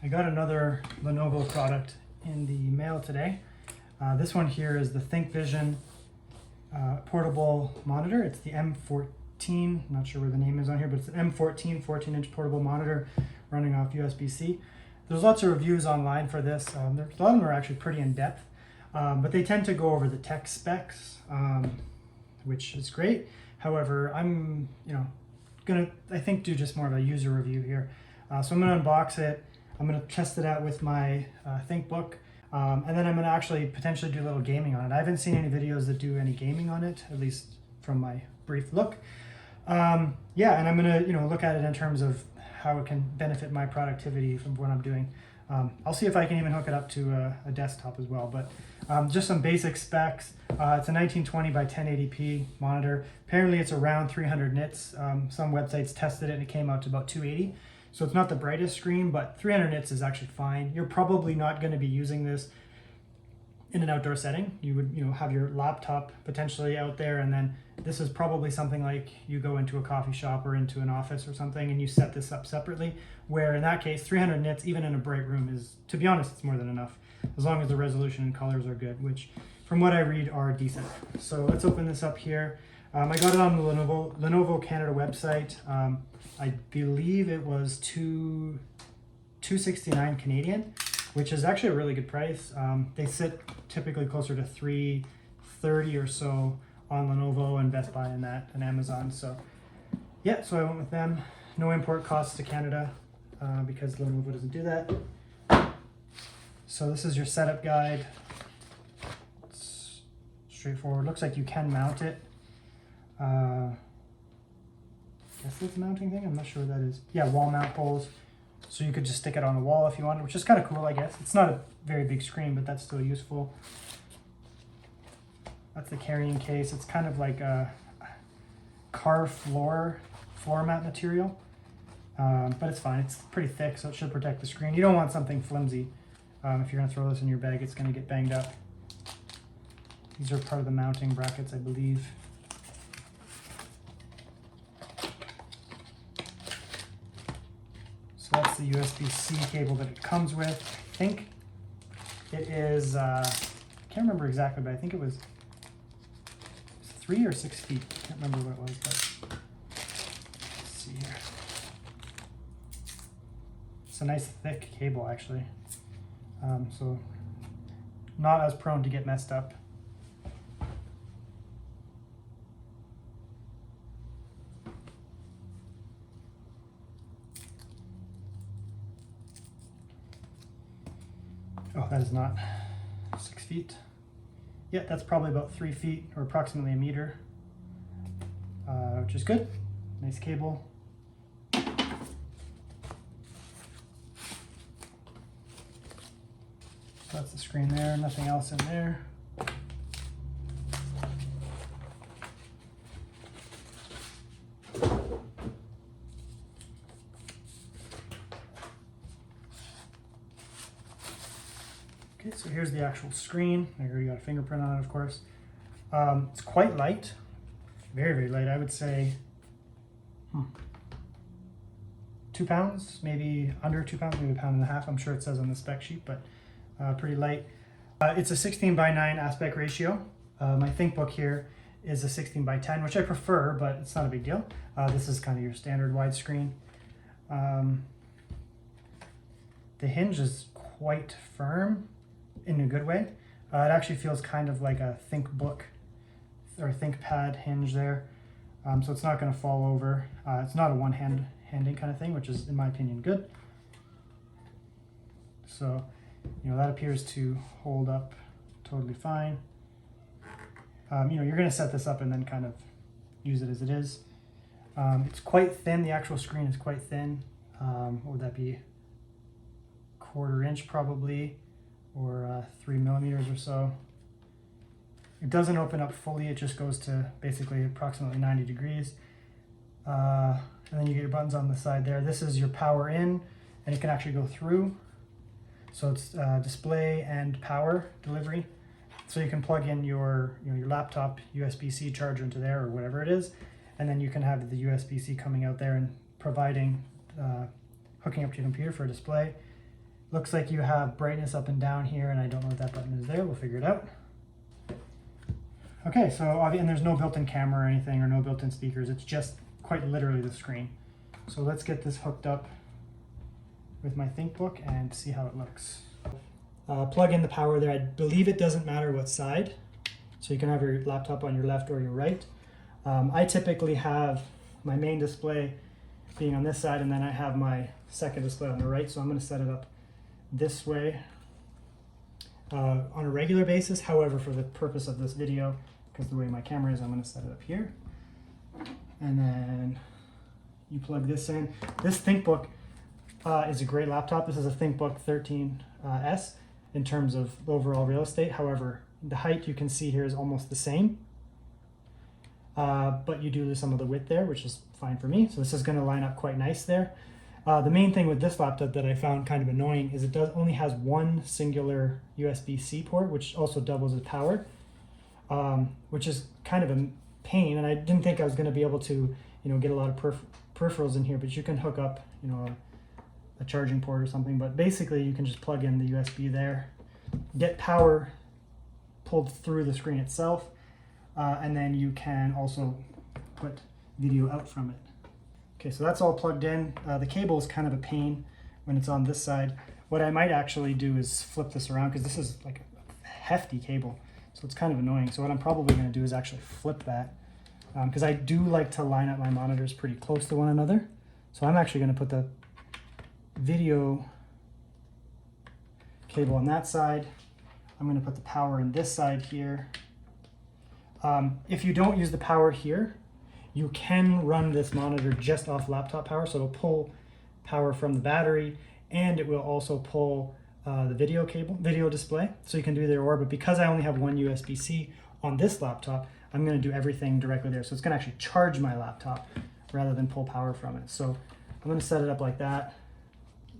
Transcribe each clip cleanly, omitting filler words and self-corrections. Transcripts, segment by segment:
I got another Lenovo product in the mail today. This one here is the ThinkVision portable monitor. It's the M14, not sure where the name is on here, but it's an M14 14-inch portable monitor running off USB-C. There's lots of reviews online for this. A lot of them are actually pretty in-depth, but they tend to go over the tech specs, which is great. However, I'm gonna, I think, do just more of a user review here. So I'm gonna unbox it. I'm going to test it out with my ThinkBook, and then I'm going to actually potentially do a little gaming on it. I haven't seen any videos that do any gaming on it, at least from my brief look. Yeah, and I'm going to look at it in terms of how it can benefit my productivity from what I'm doing. I'll see if I can even hook it up to a desktop as well, but just some basic specs. It's a 1920 by 1080p monitor. Apparently it's around 300 nits. Some websites tested it and it came out to about 280. So it's not the brightest screen, but 300 nits is actually fine. You're probably not going to be using this in an outdoor setting. You would, have your laptop potentially out there, and then this is probably something like you go into a coffee shop or into an office or something and you set this up separately, where in that case 300 nits even in a bright room is, to be honest, it's more than enough, as long as the resolution and colors are good, which from what I read are decent. So let's open this up here. I got it on the Lenovo Canada website. I believe it was $269 Canadian, which is actually a really good price. They sit typically closer to $330 or so on Lenovo and Best Buy and that and Amazon. So yeah, so I went with them. No import costs to Canada because Lenovo doesn't do that. So this is your setup guide. It's straightforward. Looks like you can mount it. Guess that's a mounting thing. I'm not sure what that is. Yeah, wall mount holes. So you could just stick it on the wall if you wanted, which is kind of cool, I guess. It's not a very big screen, but that's still useful. That's the carrying case. It's kind of like a car floor mat material, but it's fine. It's pretty thick, so it should protect the screen. You don't want something flimsy. If you're gonna throw this in your bag, it's gonna get banged up. These are part of the mounting brackets, I believe. So that's the USB-C cable that it comes with. I think it is, I can't remember exactly, but I think it was 3 or 6 feet. I can't remember what it was, but let's see here. It's a nice thick cable, actually. So not as prone to get messed up. Oh, that is not 6 feet. Yeah, that's probably about 3 feet or approximately a meter, which is good. Nice cable. So that's the screen there, nothing else in there. Okay, so here's the actual screen. I already got a fingerprint on it, of course. It's quite light, very, very light. I would say 2 pounds, maybe under 2 pounds, maybe 1.5 pounds. I'm sure it says on the spec sheet, but pretty light. It's a 16:9 aspect ratio. My ThinkBook here is a 16:10, which I prefer, but it's not a big deal. This is kind of your standard widescreen. The hinge is quite firm in a good way. It actually feels kind of like a ThinkBook or ThinkPad hinge there. So it's not going to fall over. It's not a one-handing kind of thing, which is, in my opinion, good. So, that appears to hold up totally fine. You're going to set this up and then kind of use it as it is. It's quite thin. The actual screen is quite thin. What would that be? 1/4 inch probably, or 3 millimeters or so. It doesn't open up fully. It just goes to basically approximately 90 degrees. And then you get your buttons on the side there. This is your power in, and it can actually go through. So it's display and power delivery. So you can plug in your laptop USB-C charger into there or whatever it is, and then you can have the USB-C coming out there and providing hooking up to your computer for a display. Looks like you have brightness up and down here, and I don't know what that button is there. We'll figure it out. Okay, so and there's no built-in camera or anything, or no built-in speakers. It's just quite literally the screen. So let's get this hooked up with my ThinkBook and see how it looks. Plug in the power there. I believe it doesn't matter what side, so you can have your laptop on your left or your right. I typically have my main display being on this side, and then I have my second display on the right, so I'm going to set it up this way on a regular basis. However, for the purpose of this video, because the way my camera is, I'm going to set it up here. And then you plug this in. This ThinkBook is a great laptop. This is a ThinkBook 13S in terms of overall real estate. However, the height you can see here is almost the same, but you do lose some of the width there, which is fine for me. So this is going to line up quite nice there. The main thing with this laptop that I found kind of annoying is it only has one singular USB-C port, which also doubles as power, which is kind of a pain. And I didn't think I was going to be able to, get a lot of peripherals in here, but you can hook up, a charging port or something. But basically, you can just plug in the USB there, get power pulled through the screen itself, and then you can also put video out from it. Okay, so that's all plugged in. The cable is kind of a pain when it's on this side. What I might actually do is flip this around, because this is like a hefty cable, so it's kind of annoying. So what I'm probably going to do is actually flip that, because I do like to line up my monitors pretty close to one another. So I'm actually going to put the video cable on that side. I'm going to put the power in this side here. If you don't use the power here, you can run this monitor just off laptop power, so it'll pull power from the battery, and it will also pull the video display, so you can do either or. But because I only have one USB-C on this laptop, I'm going to do everything directly there. So it's going to actually charge my laptop rather than pull power from it. So I'm going to set it up like that.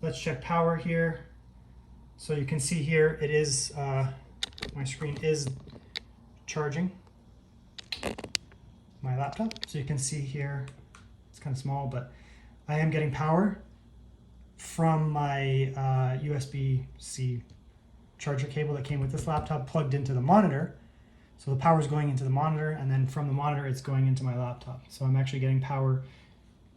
Let's check power here. So you can see here it is, my screen is charging my laptop. So you can see here, it's kind of small, but I am getting power from my USB-C charger cable that came with this laptop plugged into the monitor. So the power is going into the monitor, and then from the monitor it's going into my laptop. So I'm actually getting power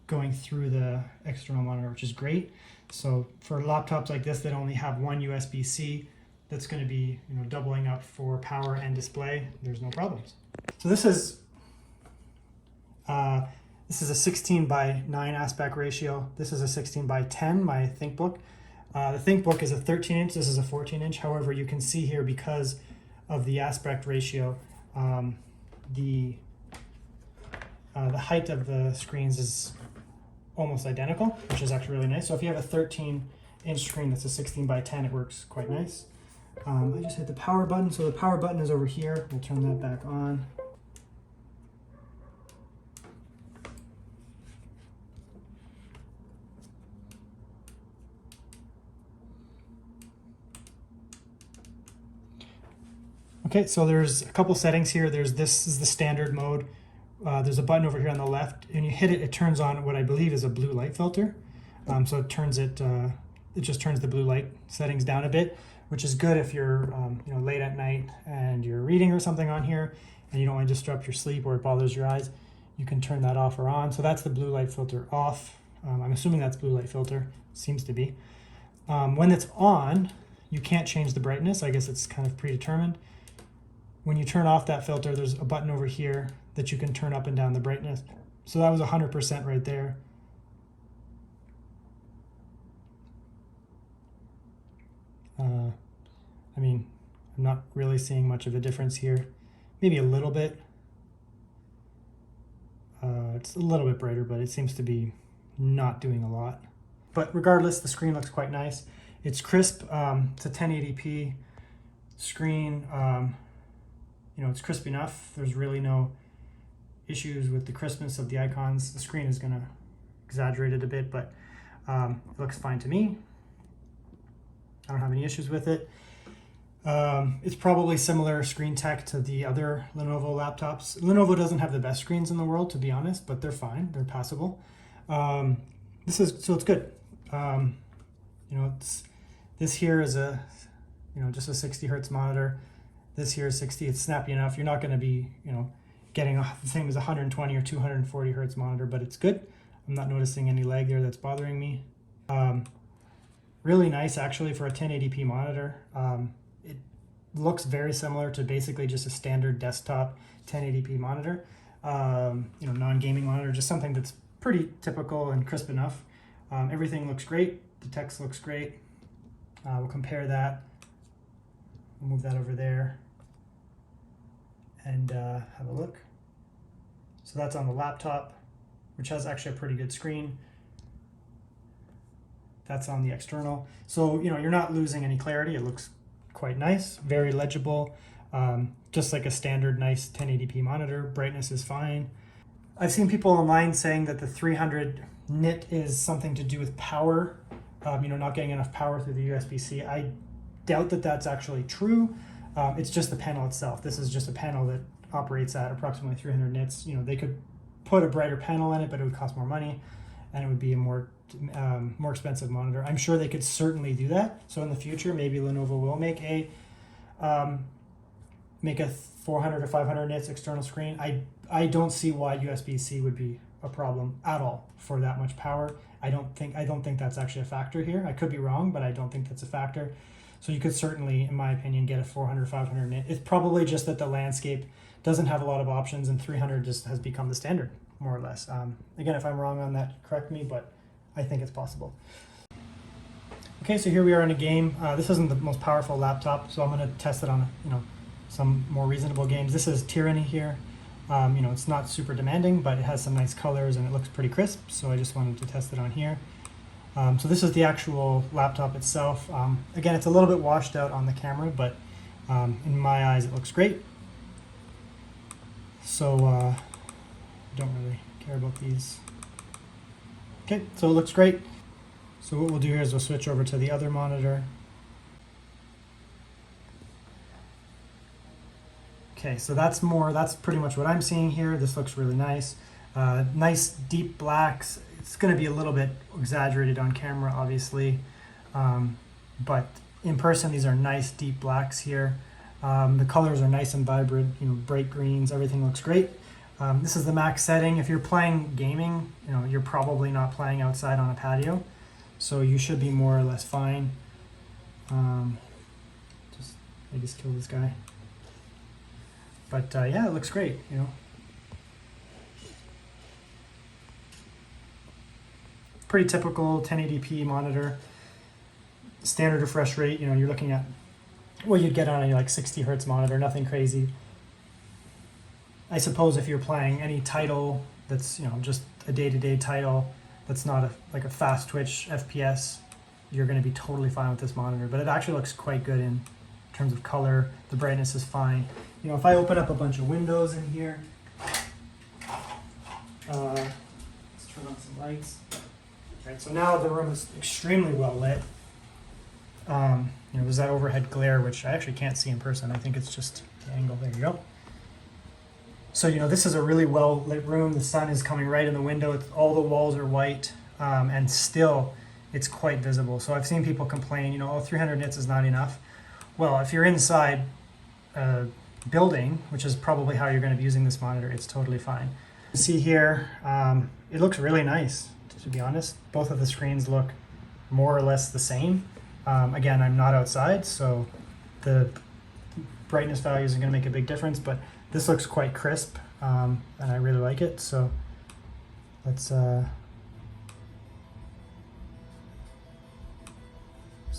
going through the external monitor, which is great. So for laptops like this that only have one USB-C, that's going to be doubling up for power and display, there's no problems. So this is a 16:9 aspect ratio. This is a 16:10, my ThinkBook. The ThinkBook is a 13-inch, this is a 14-inch. However, you can see here, because of the aspect ratio, the height of the screens is almost identical, which is actually really nice. So if you have a 13-inch screen that's a 16:10, it works quite nice. I just hit the power button. So the power button is over here. We'll turn that back on. Okay, so there's a couple settings here. This is the standard mode. There's a button over here on the left, and you hit it, it turns on what I believe is a blue light filter. So it turns it just turns the blue light settings down a bit, which is good if you're late at night and you're reading or something on here, and you don't want to disrupt your sleep or it bothers your eyes. You can turn that off or on. So that's the blue light filter off. I'm assuming that's blue light filter. Seems to be. When it's on, you can't change the brightness. I guess it's kind of predetermined. When you turn off that filter, there's a button over here that you can turn up and down the brightness. So that was 100% right there. I mean, I'm not really seeing much of a difference here. Maybe a little bit. It's a little bit brighter, but it seems to be not doing a lot. But regardless, the screen looks quite nice. It's crisp. It's a 1080p screen. It's crisp enough. There's really no issues with the crispness of the icons. The screen is going to exaggerate it a bit, but it looks fine to me. I don't have any issues with it. It's probably similar screen tech to the other Lenovo laptops. Lenovo doesn't have the best screens in the world, to be honest, but they're fine. They're passable. So it's good. This This here is a, just a 60 hertz monitor. This here is 60. It's snappy enough. You're not going to be, getting the same as 120 or 240 hertz monitor, but it's good. I'm not noticing any lag there that's bothering me. Really nice actually for a 1080p monitor. It looks very similar to basically just a standard desktop 1080p monitor. Non-gaming monitor, just something that's pretty typical and crisp enough. Everything looks great. The text looks great. We'll compare that. We'll move that over there and have a look. So that's on the laptop, which has actually a pretty good screen. That's on the external. So, you're not losing any clarity. It looks quite nice, very legible, just like a standard nice 1080p monitor. Brightness is fine. I've seen people online saying that the 300 nit is something to do with power, not getting enough power through the USB-C. I doubt that that's actually true. It's just the panel itself. This is just a panel that operates at approximately 300 nits. They could put a brighter panel in it, but it would cost more money and it would be a more expensive monitor. I'm sure they could certainly do that. So in the future, maybe Lenovo will make a 400 or 500 nits external screen. I don't see why USB-C would be a problem at all for that much power. I don't think that's actually a factor here. I could be wrong, but I don't think that's a factor. So you could certainly, in my opinion, get a 400, 500 nit. It's probably just that the landscape doesn't have a lot of options and 300 just has become the standard, more or less. Again, if I'm wrong on that, correct me, but I think it's possible. Okay, so here we are in a game. This isn't the most powerful laptop, so I'm going to test it on some more reasonable games. This is Tyranny here. It's not super demanding, but it has some nice colors and it looks pretty crisp, so I just wanted to test it on here. So this is the actual laptop itself. Again, it's a little bit washed out on the camera, but in my eyes it looks great. So don't really care about these. Okay, so it looks great. So what we'll do here is we'll switch over to the other monitor. Okay, so that's pretty much what I'm seeing here. This looks really nice. Nice deep blacks. It's going to be a little bit exaggerated on camera, obviously, but in person these are nice deep blacks here. The colors are nice and vibrant, bright greens. Everything looks great. This is the max setting. If you're playing gaming, you're probably not playing outside on a patio, so you should be more or less fine. I just killed this guy. But yeah, it looks great, Pretty typical 1080p monitor. Standard refresh rate, you're looking at what you'd get on a 60 hertz monitor, nothing crazy. I suppose if you're playing any title that's, just a day-to-day title that's not a fast twitch FPS, you're going to be totally fine with this monitor. But it actually looks quite good in terms of color. The brightness is fine. If I open up a bunch of windows in here, let's turn on some lights. Right, so now the room is extremely well lit. There's that overhead glare, which I actually can't see in person. I think it's just the angle. There you go. So, this is a really well lit room. The sun is coming right in the window. All the walls are white, and still it's quite visible. So I've seen people complain, 300 nits is not enough. Well, if you're inside a building, which is probably how you're going to be using this monitor, it's totally fine. You see here, it looks really nice, to be honest. Both of the screens look more or less the same. Again, I'm not outside, so the brightness values are going to make a big difference, but this looks quite crisp, and I really like it. So let's so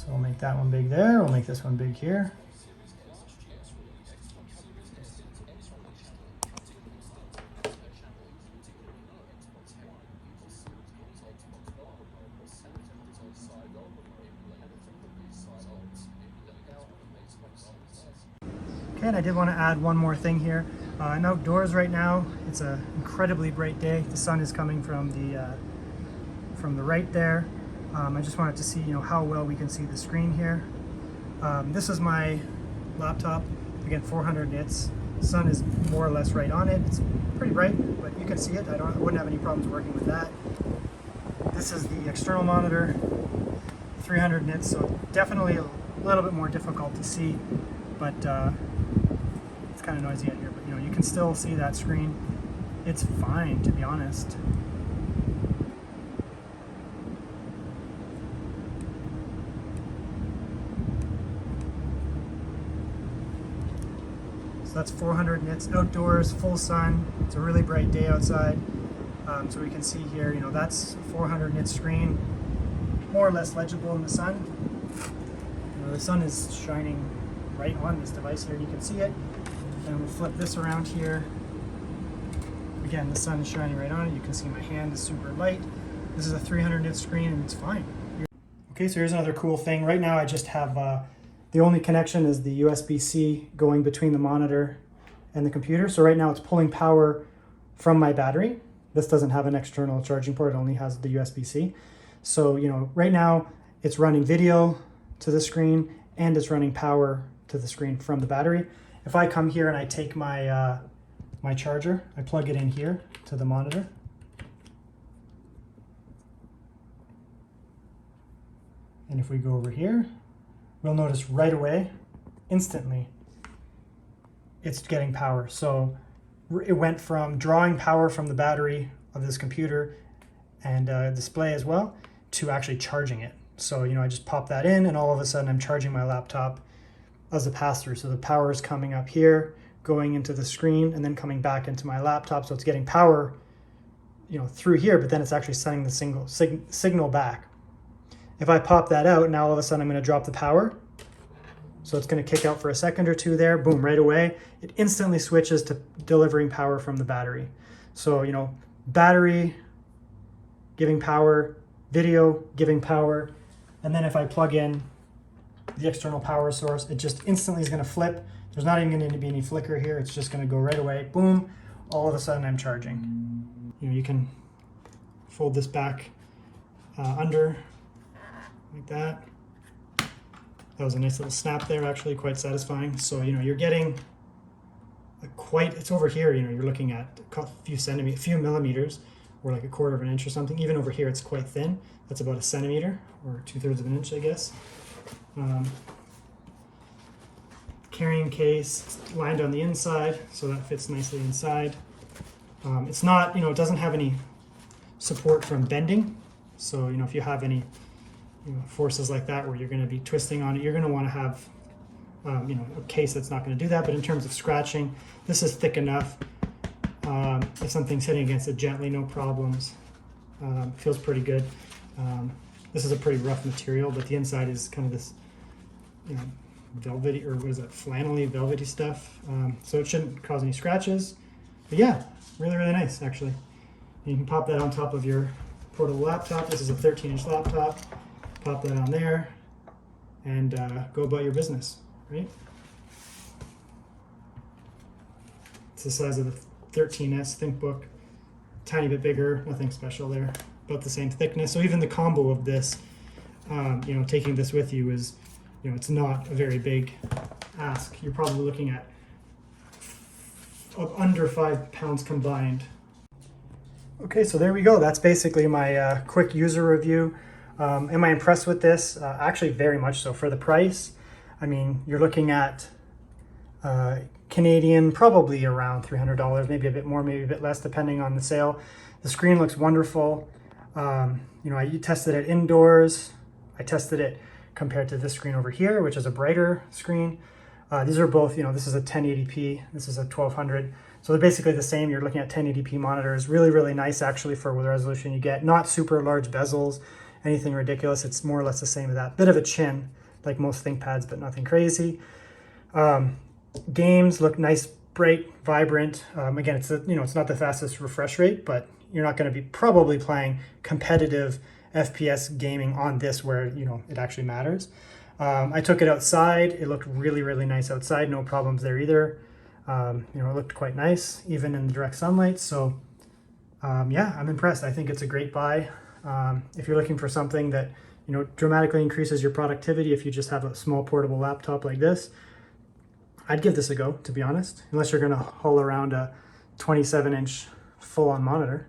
we'll make that one big there. We'll make this one big here. Okay, and I did want to add one more thing here. I'm outdoors right now. It's an incredibly bright day. The sun is coming from the right there. I just wanted to see, how well we can see the screen here. This is my laptop. Again, 400 nits. The sun is more or less right on it. It's pretty bright, but you can see it. I wouldn't have any problems working with that. This is the external monitor. 300 nits, so definitely a little bit more difficult to see, but it's kind of noisy out here, but you can still see that screen. It's fine, to be honest. So that's 400 nits outdoors, full sun. It's a really bright day outside. So we can see here, that's a 400 nit screen, more or less legible in the sun. The sun is shining right on this device here, and you can see it. And we'll flip this around here. Again, the sun is shining right on it. You can see my hand is super light. This is a 300 nit screen, and it's fine. Okay, so here's another cool thing. Right now I just have, the only connection is the USB-C going between the monitor and the computer. So right now it's pulling power from my battery. This doesn't have an external charging port, it only has the USB-C. So, right now it's running video to the screen and it's running power to the screen from the battery. If I come here and I take my, my charger, I plug it in here to the monitor. And if we go over here, we'll notice right away, instantly, it's getting power. So it went from drawing power from the battery of this computer and display as well to actually charging it. So, I just pop that in and all of a sudden I'm charging my laptop as a pass-through. So the power is coming up here, going into the screen and then coming back into my laptop. So it's getting power, through here, but then it's actually sending the signal back. If I pop that out, now all of a sudden I'm going to drop the power. So it's going to kick out for a second or two there, boom, right away. It instantly switches to delivering power from the battery. So, battery giving power, video giving power, and then if I plug in the external power source, it just instantly is going to flip. There's not even going to be any flicker here. It's just going to go right away, boom, all of a sudden I'm charging. You can fold this back under like that. That was a nice little snap there, actually quite satisfying. So, you're getting it's over here, you're looking at a few millimeters, or like a quarter of an inch or something. Even over here, it's quite thin. That's about a centimeter, or 2/3 of an inch, I guess. Carrying case lined on the inside, so that fits nicely inside. It's not, it doesn't have any support from bending. So, if you have any forces like that where you're going to be twisting on it, you're going to want to have a case that's not going to do that. But in terms of scratching, this is thick enough. If something's hitting against it gently, no problems. Feels pretty good. This is a pretty rough material, but the inside is kind of this velvety, or what is that, flannelly, velvety stuff. So it shouldn't cause any scratches. But yeah, really, really nice, actually. You can pop that on top of your portable laptop. This is a 13-inch laptop. Pop that on there and go about your business, right? It's the size of the 13S ThinkBook, tiny bit bigger, nothing special there, about the same thickness. So even the combo of this, taking this with you is, it's not a very big ask. You're probably looking at under 5 pounds combined. Okay, so there we go. That's basically my quick user review. Am I impressed with this? Actually, very much so. For the price, I mean, you're looking at Canadian, probably around $300, maybe a bit more, maybe a bit less, depending on the sale. The screen looks wonderful. I tested it indoors. I tested it compared to this screen over here, which is a brighter screen. These are both, this is a 1080p, this is a 1200. So they're basically the same. You're looking at 1080p monitors. Really, really nice, actually, for the resolution you get. Not super large bezels, anything ridiculous. It's more or less the same as that. Bit of a chin, like most ThinkPads, but nothing crazy. Games look nice, bright, vibrant. Again, it's not the fastest refresh rate, but you're not going to be probably playing competitive FPS gaming on this where, it actually matters. I took it outside. It looked really, really nice outside. No problems there either. It looked quite nice, even in the direct sunlight. So, yeah, I'm impressed. I think it's a great buy. If you're looking for something that, dramatically increases your productivity, if you just have a small portable laptop like this, I'd give this a go, to be honest, unless you're going to haul around a 27-inch full-on monitor.